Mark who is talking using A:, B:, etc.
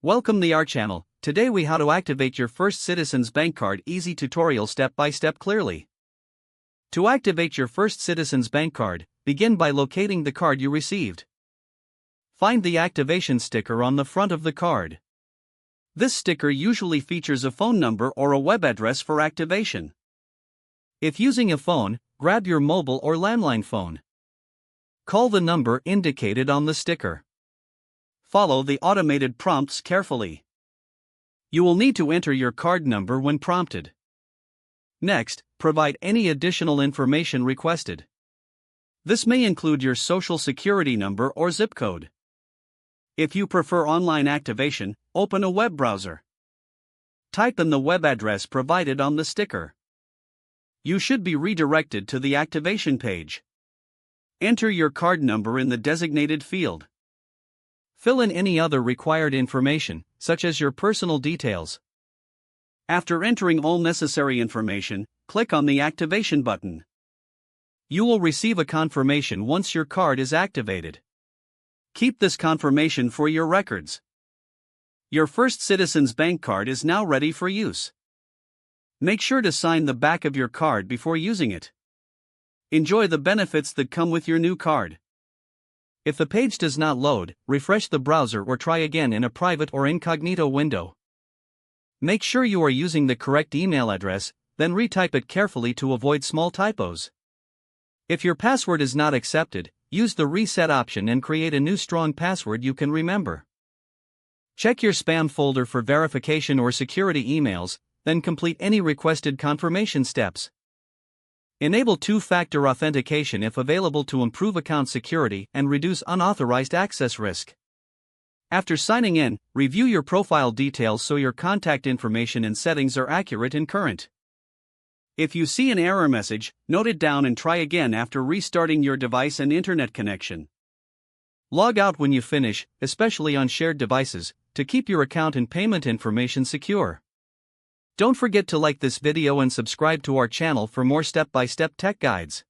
A: Welcome to our channel. Today we how to activate your first Citizens Bank card. Easy tutorial, step by step, clearly. To activate your first Citizens Bank card, begin by locating the card you received. Find the activation sticker on the front of the card. This sticker usually features a phone number or a web address for activation. If using a phone, grab your mobile or landline phone. Call the number indicated on the sticker. Follow the automated prompts carefully. You will need to enter your card number when prompted. Next, provide any additional information requested. This may include your social security number or zip code. If you prefer online activation, open a web browser. Type in the web address provided on the sticker. You should be redirected to the activation page. Enter your card number in the designated field. Fill in any other required information, such as your personal details. After entering all necessary information, click on the activation button. You will receive a confirmation once your card is activated. Keep this confirmation for your records. Your first Citizens Bank card is now ready for use. Make sure to sign the back of your card before using it. Enjoy the benefits that come with your new card. If the page does not load, refresh the browser or try again in a private or incognito window. Make sure you are using the correct email address, then retype it carefully to avoid small typos. If your password is not accepted, use the reset option and create a new strong password you can remember. Check your spam folder for verification or security emails, then complete any requested confirmation steps. Enable two-factor authentication if available to improve account security and reduce unauthorized access risk. After signing in, review your profile details so your contact information and settings are accurate and current. If you see an error message, note it down and try again after restarting your device and internet connection. Log out when you finish, especially on shared devices, to keep your account and payment information secure. Don't forget to like this video and subscribe to our channel for more step-by-step tech guides.